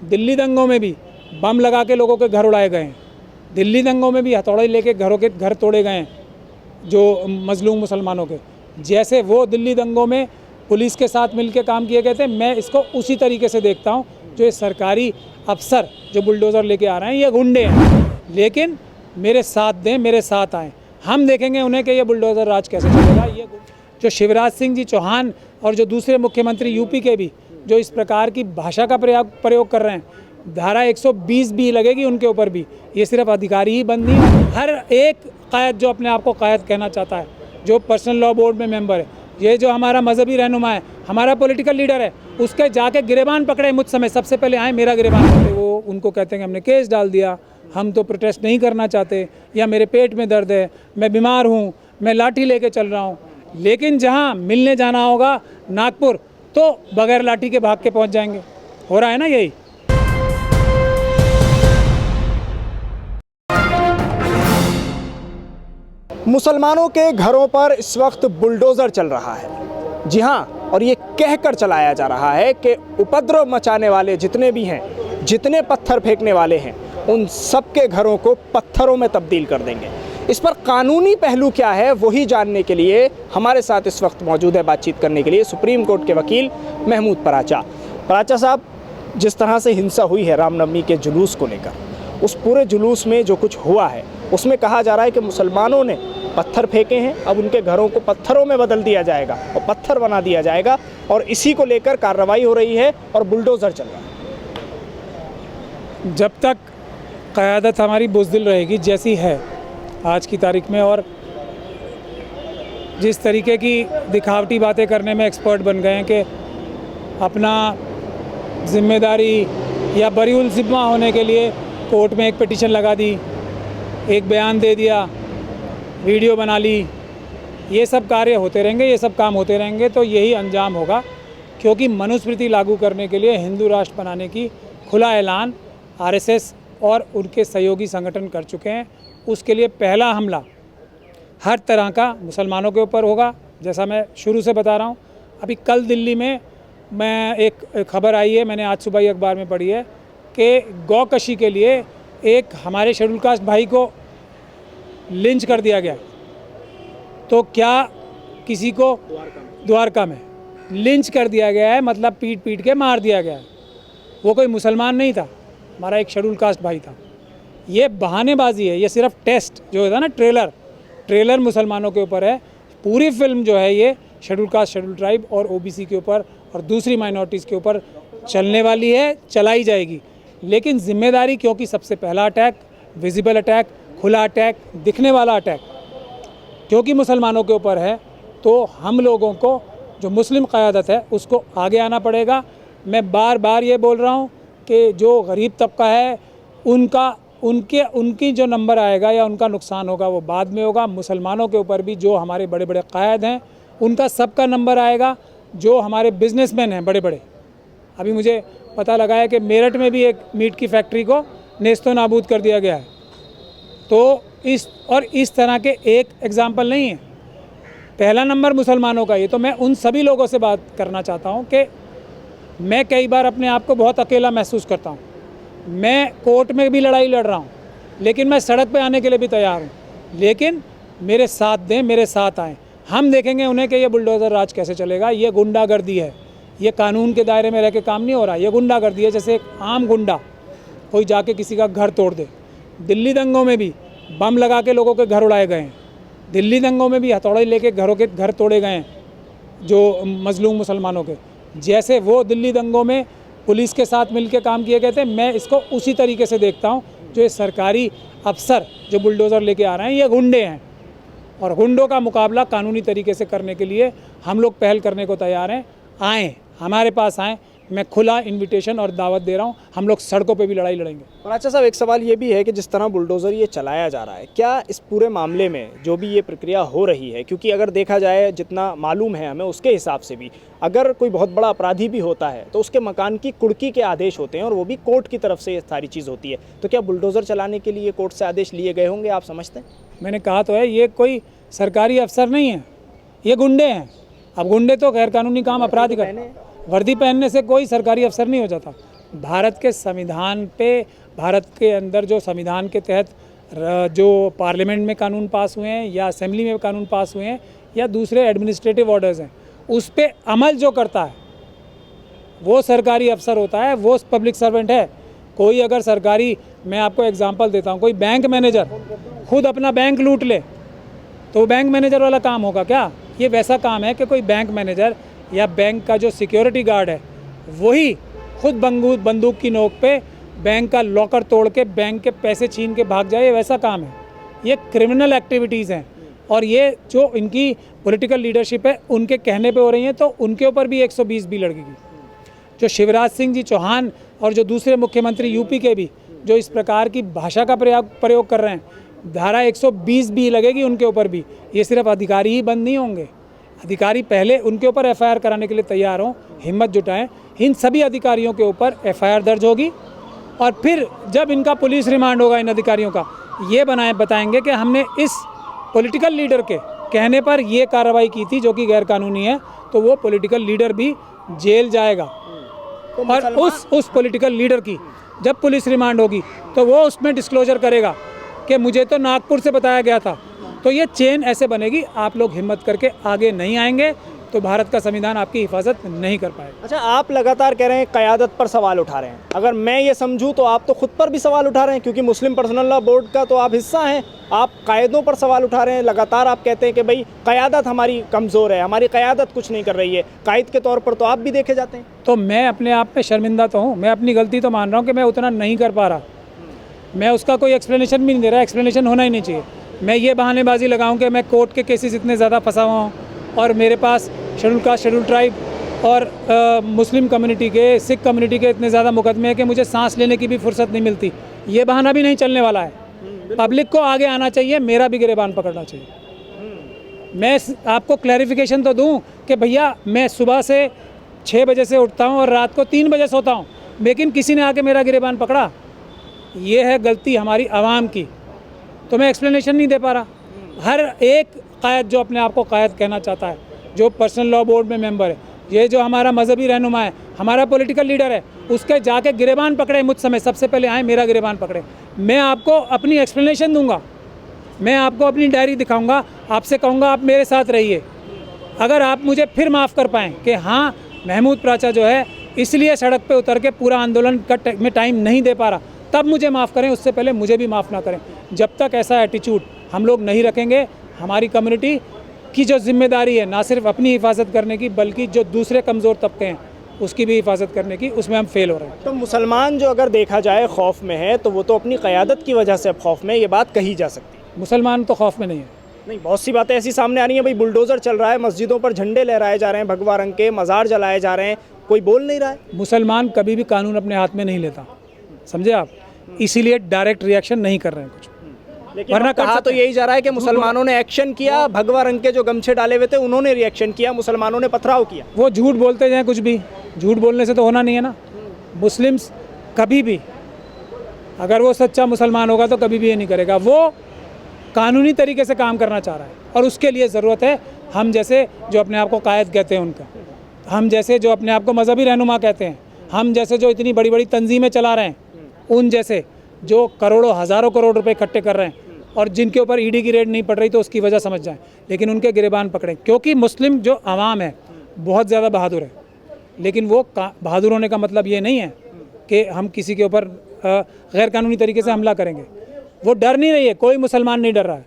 दिल्ली दंगों में भी बम लगा के लोगों के घर उड़ाए गए हैं, दिल्ली दंगों में भी हथौड़े लेके घरों के घर तोड़े गए हैं जो मजलूम मुसलमानों के। जैसे वो दिल्ली दंगों में पुलिस के साथ मिलकर काम किए गए थे, मैं इसको उसी तरीके से देखता हूँ। जो ये सरकारी अफसर जो बुलडोज़र लेके आ रहे हैं, ये गुंडे हैं, लेकिन मेरे साथ दें, मेरे साथ आएँ, हम देखेंगे उन्हें कि ये बुलडोज़र राज कैसे चलेगा। ये जो शिवराज सिंह जी चौहान और जो दूसरे मुख्यमंत्री यूपी के भी जो इस प्रकार की भाषा का प्रयोग कर रहे हैं, धारा 120 भी लगेगी उनके ऊपर भी। ये सिर्फ अधिकारी ही बंद नहीं, हर एक कायद जो अपने आप को कायद कहना चाहता है, जो पर्सनल लॉ बोर्ड में मेंबर है, ये जो हमारा मजहबी रहनुमा है, हमारा पॉलिटिकल लीडर है, उसके जाके गिरेबान पकड़े मुझ समय सबसे पहले आए मेरा गिरेबान पकड़े, वो उनको कहते हैं कि हमने केस डाल दिया, हम तो प्रोटेस्ट नहीं करना चाहते, या मेरे पेट में दर्द है, मैं बीमार हूँ, मैं लाठी लेके चल रहा हूँ। लेकिन जहाँ मिलने जाना होगा नागपुर, तो बगैर लाठी के भाग के पहुँच जाएंगे। हो रहा है ना यही। मुसलमानों के घरों पर इस वक्त बुलडोज़र चल रहा है। जी हाँ, और ये कहकर चलाया जा रहा है कि उपद्रव मचाने वाले जितने भी हैं, जितने पत्थर फेंकने वाले हैं, उन सब के घरों को पत्थरों में तब्दील कर देंगे। इस पर कानूनी पहलू क्या है वही जानने के लिए हमारे साथ इस वक्त मौजूद है बातचीत करने के लिए सुप्रीम कोर्ट के वकील महमूद पराचा साहब, जिस तरह से हिंसा हुई है रामनवमी के जुलूस को लेकर, उस पूरे जुलूस में जो कुछ हुआ है उसमें कहा जा रहा है कि मुसलमानों ने पत्थर फेंके हैं, अब उनके घरों को पत्थरों में बदल दिया जाएगा और पत्थर बना दिया जाएगा, और इसी को लेकर कार्रवाई हो रही है और बुलडोज़र चल रहा है। जब तक क़यादत हमारी बुज़दिल रहेगी जैसी है आज की तारीख में, और जिस तरीके की दिखावटी बातें करने में एक्सपर्ट बन गए हैं कि अपना जिम्मेदारी या बरीउल ज़िम्मा होने के लिए कोर्ट में एक पिटीशन लगा दी, एक बयान दे दिया, वीडियो बना ली, ये सब कार्य होते रहेंगे, ये सब काम होते रहेंगे, तो यही अंजाम होगा। क्योंकि मनुस्मृति लागू करने के लिए हिंदू राष्ट्र बनाने की खुला ऐलान आरएसएस और उनके सहयोगी संगठन कर चुके हैं। उसके लिए पहला हमला हर तरह का मुसलमानों के ऊपर होगा, जैसा मैं शुरू से बता रहा हूँ। अभी कल दिल्ली में एक खबर आई है, मैंने आज सुबह ही अखबार में पढ़ी है कि गौकशी के लिए एक हमारे शेड्यूल कास्ट भाई को लिंच कर दिया गया। तो क्या किसी को द्वारका में लिंच कर दिया गया है, मतलब पीट पीट के मार दिया गया है। वो कोई मुसलमान नहीं था, हमारा एक शेड्यूल कास्ट भाई था। ये बहानेबाजी है, ये सिर्फ टेस्ट जो है ना, ट्रेलर मुसलमानों के ऊपर है। पूरी फिल्म जो है ये शेड्यूल कास्ट, शेड्यूल ट्राइब और ओबीसी के ऊपर और दूसरी माइनॉरिटीज़ के ऊपर चलने वाली है, चलाई जाएगी। लेकिन जिम्मेदारी, क्योंकि सबसे पहला अटैक, विजिबल अटैक, खुला अटैक, दिखने वाला अटैक क्योंकि मुसलमानों के ऊपर है, तो हम लोगों को जो मुस्लिम क़यादत है उसको आगे आना पड़ेगा। मैं बार बार ये बोल रहा हूँ कि जो गरीब तबका है उनकी जो नंबर आएगा या उनका नुकसान होगा वो बाद में होगा। मुसलमानों के ऊपर भी जो हमारे बड़े बड़े क़ायद हैं उनका सबका नंबर आएगा। जो हमारे बिजनेसमैन हैं बड़े बड़े, अभी मुझे पता लगा है कि मेरठ में भी एक मीट की फैक्ट्री को नेस्तो नाबूद कर दिया गया है। तो इस तरह के एक एग्ज़ाम्पल नहीं है, पहला नंबर मुसलमानों का। ये तो मैं उन सभी लोगों से बात करना चाहता हूँ कि मैं कई बार अपने आप को बहुत अकेला महसूस करता हूँ। मैं कोर्ट में भी लड़ाई लड़ रहा हूँ, लेकिन मैं सड़क पे आने के लिए भी तैयार हूँ। लेकिन मेरे साथ दें, मेरे साथ आएँ, हम देखेंगे उन्हें कि ये बुलडोज़र राज कैसे चलेगा। ये गुंडागर्दी है, ये कानून के दायरे में रह के काम नहीं हो रहा। ये गुंडागर्दी है, जैसे एक आम गुंडा कोई जाके किसी का घर तोड़ दे। दिल्ली दंगों में भी बम लगा के लोगों के घर उड़ाए गए हैं, दिल्ली दंगों में भी हथौड़े लेके घरों के घर तोड़े गए हैं जो मजलूम मुसलमानों के। जैसे वो दिल्ली दंगों में पुलिस के साथ मिलकर काम किए गए थे, मैं इसको उसी तरीके से देखता हूँ। जो ये सरकारी अफसर जो बुलडोज़र लेके आ रहे हैं, ये गुंडे हैं, और गुंडों का मुकाबला कानूनी तरीके से करने के लिए हम लोग पहल करने को तैयार हैं। आएँ, हमारे पास आएँ, मैं खुला इनविटेशन और दावत दे रहा हूँ। हम लोग सड़कों पे भी लड़ाई लड़ेंगे। पराचा साहब, एक सवाल ये भी है कि जिस तरह बुलडोज़र ये चलाया जा रहा है, क्या इस पूरे मामले में जो भी ये प्रक्रिया हो रही है, क्योंकि अगर देखा जाए जितना मालूम है हमें उसके हिसाब से भी अगर कोई बहुत बड़ा अपराधी भी होता है तो उसके मकान की कुर्की के आदेश होते हैं, और वो भी कोर्ट की तरफ से ये सारी चीज़ होती है। तो क्या बुलडोज़र चलाने के लिए कोर्ट से आदेश लिए गए होंगे, आप समझते हैं? मैंने कहा तो है, ये कोई सरकारी अफसर नहीं है, ये गुंडे हैं। अब गुंडे तो गैर कानूनी काम, अपराधी का, वर्दी पहनने से कोई सरकारी अफसर नहीं हो जाता। भारत के संविधान पे, भारत के अंदर जो संविधान के तहत जो पार्लियामेंट में कानून पास हुए हैं या असेंबली में कानून पास हुए हैं या दूसरे एडमिनिस्ट्रेटिव ऑर्डर्स हैं, उस पे अमल जो करता है वो सरकारी अफसर होता है, वो पब्लिक सर्वेंट है। कोई अगर सरकारी, मैं आपको एग्जांपल देता हूँ, कोई बैंक मैनेजर खुद अपना बैंक लूट ले तो वो बैंक मैनेजर वाला काम होगा क्या? ये वैसा काम है कि कोई बैंक मैनेजर या बैंक का जो सिक्योरिटी गार्ड है वही खुद बंदूक की नोक पे बैंक का लॉकर तोड़ के बैंक के पैसे छीन के भाग जाए, ये वैसा काम है। ये क्रिमिनल एक्टिविटीज़ हैं और ये जो इनकी पॉलिटिकल लीडरशिप है उनके कहने पे हो रही हैं, तो उनके ऊपर भी 120 बी लगेगी। जो शिवराज सिंह जी चौहान और जो दूसरे मुख्यमंत्री यूपी के भी जो इस प्रकार की भाषा का प्रयोग कर रहे हैं, धारा 120 बी लगेगी उनके ऊपर भी। ये सिर्फ अधिकारी ही बंद नहीं होंगे, अधिकारी पहले उनके ऊपर एफआईआर कराने के लिए तैयार हों, हिम्मत जुटाएं। इन सभी अधिकारियों के ऊपर एफआईआर दर्ज होगी और फिर जब इनका पुलिस रिमांड होगा इन अधिकारियों का, ये बताएंगे कि हमने इस पॉलिटिकल लीडर के कहने पर ये कार्रवाई की थी जो कि गैरकानूनी है, तो वो पॉलिटिकल लीडर भी जेल जाएगा। और उस पॉलिटिकल लीडर की जब पुलिस रिमांड होगी तो वो उसमें डिस्क्लोजर करेगा कि मुझे तो नागपुर से बताया गया था। तो ये चेन ऐसे बनेगी, आप लोग हिम्मत करके आगे नहीं आएंगे तो भारत का संविधान आपकी हिफाजत नहीं कर पाएगा। अच्छा, आप लगातार कह रहे हैं क़यादत पर सवाल उठा रहे हैं, अगर मैं ये समझूं तो आप तो खुद पर भी सवाल उठा रहे हैं, क्योंकि मुस्लिम पर्सनल लॉ बोर्ड का तो आप हिस्सा हैं। आप कायदों पर सवाल उठा रहे हैं, लगातार आप कहते हैं कि भाई क़यादत हमारी कमज़ोर है, हमारी क़यादत कुछ नहीं कर रही है। कायद के तौर पर तो आप भी देखे जाते हैं। तो मैं अपने आप में शर्मिंदा तो हूँ, मैं अपनी गलती तो मान रहा हूँ कि मैं उतना नहीं कर पा रहा, मैं उसका कोई एक्सप्लेनेशन भी नहीं दे रहा, एक्सप्लेनेशन होना ही नहीं चाहिए। मैं ये बहानेबाजी लगाऊं कि मैं कोर्ट के केसेस इतने ज़्यादा फंसा हुआ हूँ और मेरे पास शेड्यूल कास्ट, शेड्यूल ट्राइब और मुस्लिम कम्युनिटी के, सिख कम्युनिटी के इतने ज़्यादा मुकदमे हैं कि मुझे सांस लेने की भी फुर्सत नहीं मिलती। ये बहाना भी नहीं चलने वाला है। पब्लिक को आगे आना चाहिए, मेरा भी गिरेबान पकड़ना चाहिए। मैं आपको क्लैरिफिकेशन तो दूं कि भैया मैं सुबह से 6 बजे से उठता हूं और रात को 3 बजे सोता हूं, लेकिन किसी ने आके मेरा गिरेबान पकड़ा। ये है गलती हमारी आवाम की, तो मैं एक्सप्लेनेशन नहीं दे पा रहा। हर एक कायद जो अपने आप को कायद कहना चाहता है, जो पर्सनल लॉ बोर्ड में मेंबर है, ये जो हमारा मजहबी रहनुमा है, हमारा पॉलिटिकल लीडर है, उसके जाके गिरेबान पकड़े मुझ समय, सबसे पहले आए मेरा गिरेबान पकड़े। मैं आपको अपनी एक्सप्लेनेशन दूंगा, मैं आपको अपनी डायरी दिखाऊंगा, आपसे कहूँगा आप मेरे साथ रहिए। अगर आप मुझे फिर माफ़ कर पाएँ कि हाँ महमूद प्राचा जो है इसलिए सड़क पे उतर के पूरा आंदोलन का में टाइम नहीं दे पा रहा, तब मुझे माफ़ करें, उससे पहले मुझे भी माफ़ ना करें। जब तक ऐसा एटीट्यूड हम लोग नहीं रखेंगे, हमारी कम्युनिटी की जो जिम्मेदारी है ना सिर्फ अपनी हिफाजत करने की, बल्कि जो दूसरे कमज़ोर तबके हैं उसकी भी हिफाजत करने की, उसमें हम फेल हो रहे हैं। तो मुसलमान जो अगर देखा जाए खौफ में है, तो वो तो अपनी क़यादत की वजह से अब खौफ में, ये बात कही जा सकती है। मुसलमान तो खौफ में नहीं है। नहीं, बहुत सी बातें ऐसी सामने आ रही हैं, भाई बुलडोज़र चल रहा है, मस्जिदों पर झंडे लहराए जा रहे हैं, भगवा रंग के मज़ार जलाए जा रहे हैं, कोई बोल नहीं रहा है। मुसलमान कभी भी कानून अपने हाथ में नहीं लेता, समझे आप, इसीलिए डायरेक्ट रिएक्शन नहीं कर रहे हैं कुछ। लेकिन वरना कहा तो यही जा रहा है कि मुसलमानों ने एक्शन किया, भगवा रंग के जो गमछे डाले हुए थे उन्होंने रिएक्शन किया, मुसलमानों ने पथराव किया। वो झूठ बोलते जाएं कुछ भी, झूठ बोलने से तो होना नहीं है ना। मुस्लिम्स कभी भी, अगर वो सच्चा मुसलमान होगा तो कभी भी ये नहीं करेगा। वो कानूनी तरीके से काम करना चाह रहा है और उसके लिए ज़रूरत है हम जैसे जो अपने आप को कायद कहते हैं उनका, हम जैसे जो अपने आप को मजहबी रहनुमा कहते हैं, हम जैसे जो इतनी बड़ी बड़ी तंजीमें चला रहे हैं, उन जैसे जो करोड़ों हज़ारों करोड़ रुपए इकट्ठे कर रहे हैं और जिनके ऊपर ईडी की रेड नहीं पड़ रही, तो उसकी वजह समझ जाएं, लेकिन उनके गिरेबान पकड़ें। क्योंकि मुस्लिम जो आवाम है बहुत ज़्यादा बहादुर है, लेकिन वो बहादुर होने का मतलब ये नहीं है कि हम किसी के ऊपर गैर कानूनी तरीके से हमला करेंगे। वो डर नहीं रही है, कोई मुसलमान नहीं डर रहा है।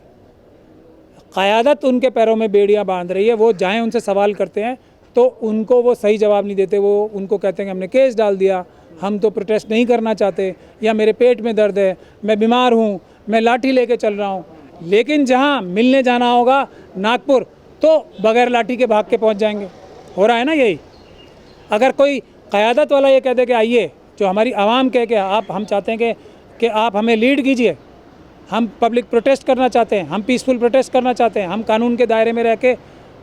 क़यादत उनके पैरों में बेड़ियाँ बांध रही है। वो जाएँ उनसे सवाल करते हैं तो उनको वो सही जवाब नहीं देते। वो उनको कहते हैं कि हमने केस डाल दिया, हम तो प्रोटेस्ट नहीं करना चाहते, या मेरे पेट में दर्द है, मैं बीमार हूँ, मैं लाठी लेके चल रहा हूँ। लेकिन जहाँ मिलने जाना होगा नागपुर, तो बगैर लाठी के भाग के पहुँच जाएंगे। हो रहा है ना यही। अगर कोई क़यादत वाला ये कह दे कि आइए, जो हमारी आवाम कह के आप, हम चाहते हैं कि आप हमें लीड कीजिए, हम पब्लिक प्रोटेस्ट करना चाहते हैं, हम पीसफुल प्रोटेस्ट करना चाहते हैं, हम कानून के दायरे में रह के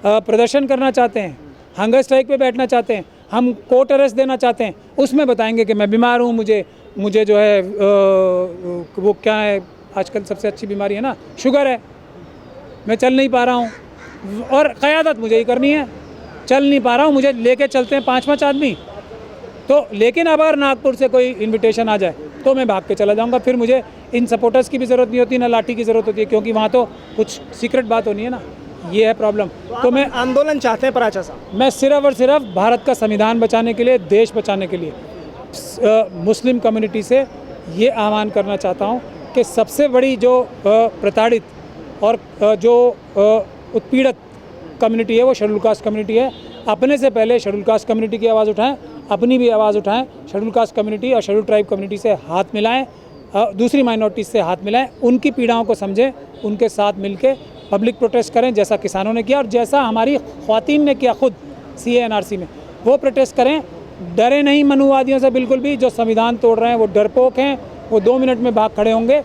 प्रदर्शन करना चाहते हैं, हंगर स्ट्राइक पे बैठना चाहते हैं, हम कोर्ट अरेस्ट देना चाहते हैं, उसमें बताएंगे कि मैं बीमार हूँ, मुझे जो है वो क्या है आजकल सबसे अच्छी बीमारी है ना, शुगर है, मैं चल नहीं पा रहा हूँ और क़यादत मुझे ही करनी है, चल नहीं पा रहा हूँ, मुझे लेके चलते हैं 5-5 आदमी, तो लेकिन अगर नागपुर से कोई इनविटेशन आ जाए तो मैं भाग के चला जाऊंगा। फिर मुझे इन सपोर्टर्स की भी ज़रूरत नहीं होती, ना लाठी की ज़रूरत होती है, क्योंकि वहाँ तो कुछ सीक्रेट बात होनी है ना, ये है प्रॉब्लम। तो मैं आंदोलन चाहते हैं पराचा साहब? मैं सिर्फ और सिर्फ भारत का संविधान बचाने के लिए, देश बचाने के लिए मुस्लिम कम्युनिटी से ये आह्वान करना चाहता हूँ कि सबसे बड़ी जो प्रताड़ित और जो उत्पीड़ित कम्युनिटी है वो शेड्यूल कास्ट कम्युनिटी है। अपने से पहले शेड्यूल कास्ट कम्युनिटी की आवाज़ उठाएं, अपनी भी आवाज़ उठाएं, शेड्यूल कास्ट कम्युनिटी और शेड्यूल ट्राइब कम्युनिटी से हाथ मिलाएं, दूसरी माइनॉरिटीज़ से हाथ मिलाएं, उनकी पीड़ाओं को समझें, उनके साथ मिलके पब्लिक प्रोटेस्ट करें जैसा किसानों ने किया और जैसा हमारी ख्वातीन ने किया खुद CA/NRC में, वो प्रोटेस्ट करें। डरे नहीं मनुवादियों से बिल्कुल भी, जो संविधान तोड़ रहे हैं वो डरपोक हैं, वो 2 मिनट में भाग खड़े होंगे।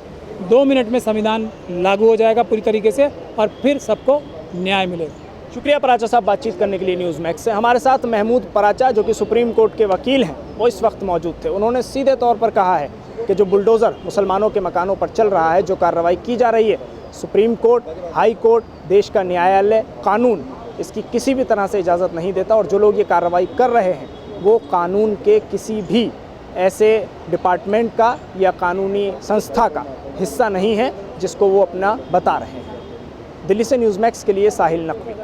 2 मिनट में संविधान लागू हो जाएगा पूरी तरीके से और फिर सबको न्याय मिलेगा। शुक्रिया पराचा साहब बातचीत करने के लिए न्यूज़ मैक्स से। हमारे साथ महमूद पराचा जो कि सुप्रीम कोर्ट के वकील हैं, वो इस वक्त मौजूद थे। उन्होंने सीधे तौर पर कहा है कि जो बुलडोज़र मुसलमानों के मकानों पर चल रहा है, जो कार्रवाई की जा रही है, सुप्रीम कोर्ट, हाई कोर्ट, देश का न्यायालय, कानून इसकी किसी भी तरह से इजाज़त नहीं देता। और जो लोग ये कार्रवाई कर रहे हैं वो कानून के किसी भी ऐसे डिपार्टमेंट का या कानूनी संस्था का हिस्सा नहीं है जिसको वो अपना बता रहे हैं। दिल्ली से न्यूज़ मैक्स के लिए साहिल नकवी।